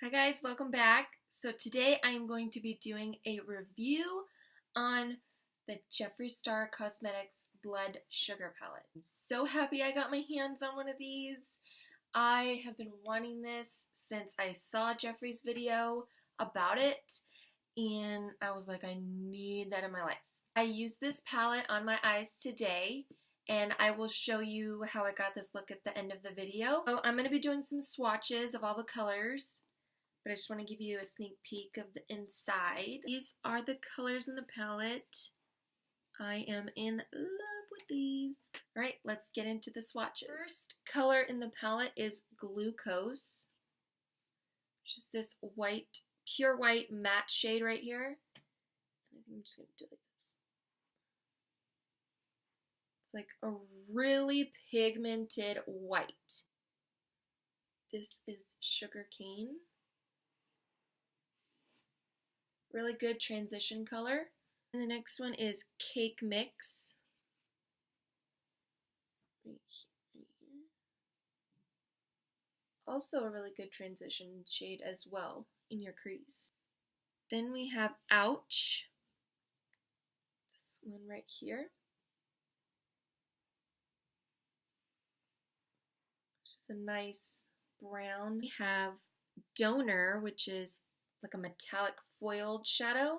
Hi guys, welcome back. So today I am going to be doing a review on the Jeffree Star Cosmetics Blood Sugar palette. I'm so happy I got my hands on one of these. I have been wanting this since I saw Jeffree's video about it, and I was like, I need that in my life. I used this palette on my eyes today, and I will show you how I got this look at the end of the video. So I'm going to be doing some swatches of all the colors, but I just want to give you a sneak peek of the inside. These are the colors in the palette. I am in love with these. Alright, let's get into the swatches. First color in the palette is Glucose, which is this white, pure white matte shade right here. I think I'm just going to do it like this. It's like a really pigmented white. This is Sugar Cane. Really good transition color. And the next one is Cake Mix. Right here. Also a really good transition shade as well in your crease. Then we have Ouch. This one right here. Which is a nice brown. We have Donor, which is like a metallic foiled shadow.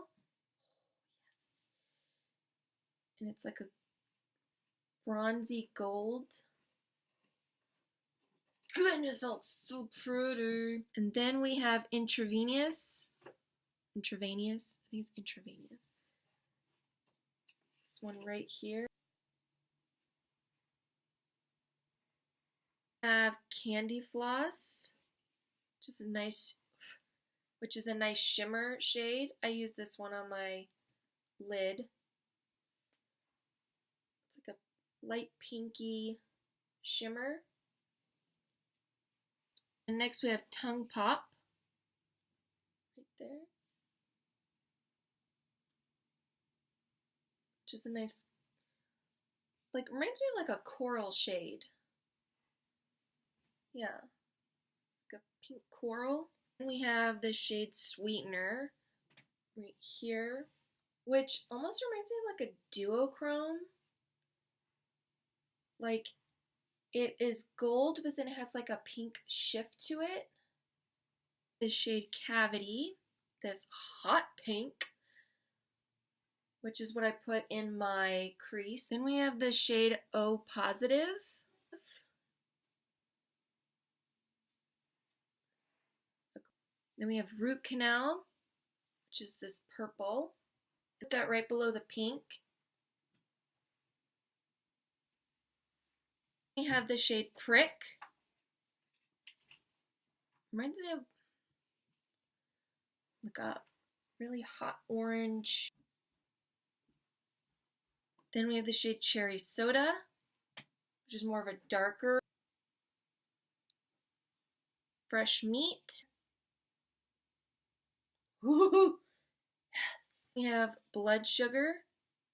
And it's like a bronzy gold. Goodness, that looks so pretty. And then we have Intravenous. I think it's Intravenous. This one right here. We have Candy Floss, which is a nice shimmer shade. I use this one on my lid. It's like a light pinky shimmer. And next we have Tongue Pop, right there. Which is a nice, reminds me of like a coral shade. Yeah, like a pink coral. And we have the shade Sweetener right here, which almost reminds me of like a duochrome. Like, it is gold, but then it has like a pink shift to it. The shade Cavity, this hot pink, which is what I put in my crease. Then we have the shade O Positive. Then we have Root Canal, which is this purple. Put that right below the pink. We have the shade Prick. Reminds me of like a really hot orange. Then we have the shade Cherry Soda, which is more of a darker. Fresh Meat. Ooh, yes. We have Blood Sugar,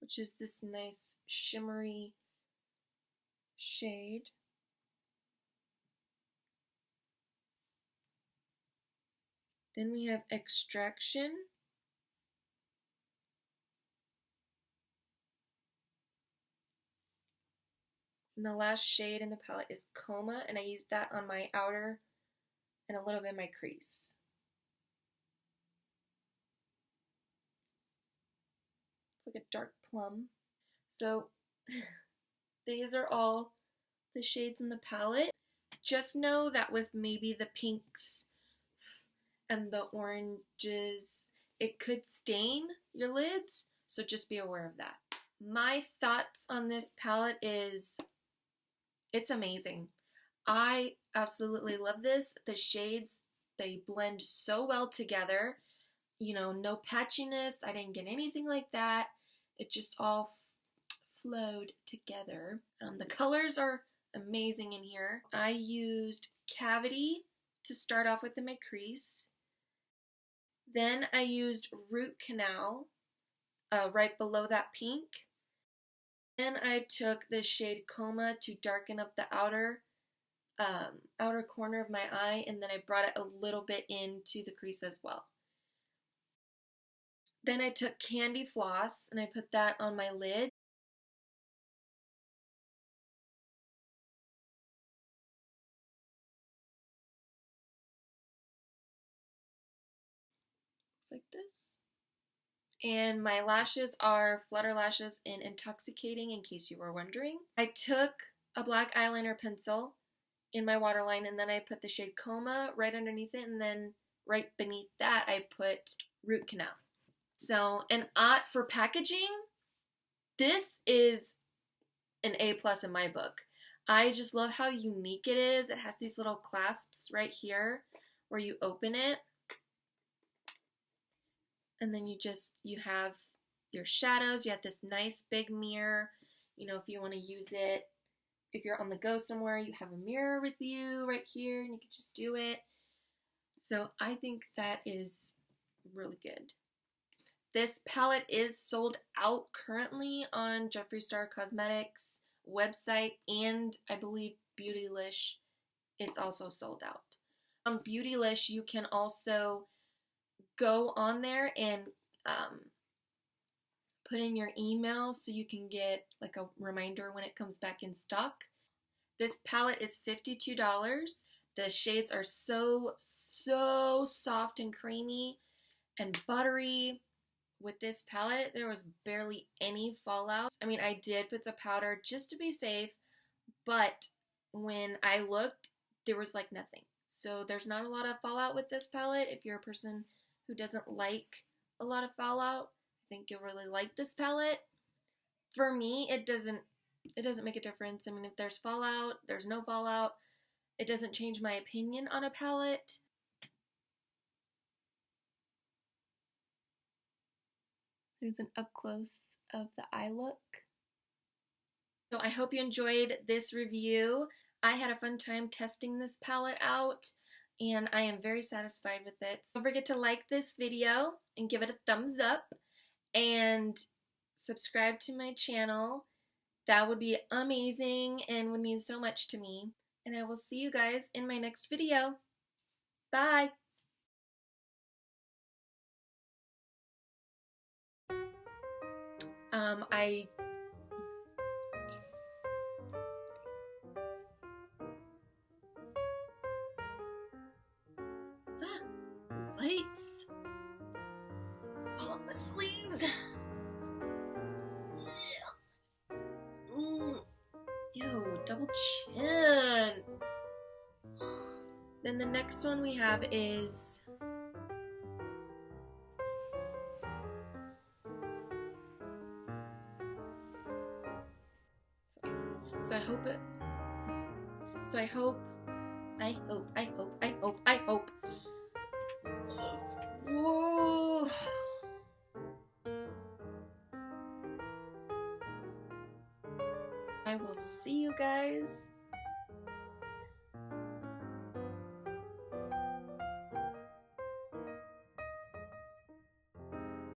which is this nice shimmery shade. Then we have Extraction. And the last shade in the palette is Coma, and I used that on my outer and a little bit in my crease. It's like a dark plum. So these are all the shades in the palette. Just know that with maybe the pinks and the oranges, it could stain your lids, so just be aware of that. My thoughts on this palette is, it's amazing. I absolutely love this. The shades, they blend so well together. You know, no patchiness. I didn't get anything like that. It just all flowed together. The colors are amazing in here. I used Cavity to start off with in my crease. Then I used Root Canal right below that pink. Then I took the shade Coma to darken up the outer outer corner of my eye, and then I brought it a little bit into the crease as well. Then I took candy floss and I put that on my lid. Like this. And my lashes are Flutter Lashes in Intoxicating, in case you were wondering. I took a black eyeliner pencil in my waterline, and then I put the shade Coma right underneath it, and then right beneath that I put Root Canal. So, and for packaging, this is an A+ in my book. I just love how unique it is. It has these little clasps right here where you open it, and then you have your shadows. You have this nice big mirror. You know, if you want to use it, if you're on the go somewhere, you have a mirror with you right here, and you can just do it. So I think that is really good. This palette is sold out currently on Jeffree Star Cosmetics website, and I believe Beautylish, it's also sold out. On Beautylish, you can also go on there and put in your email so you can get like a reminder when it comes back in stock. This palette is $52. The shades are so soft and creamy and buttery. With this palette, there was barely any fallout. I mean, I did put the powder just to be safe, but when I looked, there was like nothing. So there's not a lot of fallout with this palette. If you're a person who doesn't like a lot of fallout, I think you'll really like this palette. For me, it doesn't make a difference. I mean, if there's fallout, there's no fallout. It doesn't change my opinion on a palette. There's an up close of the eye look. So I hope you enjoyed this review. I had a fun time testing this palette out, and I am very satisfied with it. So don't forget to like this video and give it a thumbs up and subscribe to my channel. That would be amazing and would mean so much to me. And I will see you guys in my next video. Bye! Lights. Pull up my sleeves. Ew, double chin. Then the next one we have is I hope. Whoa. I will see you guys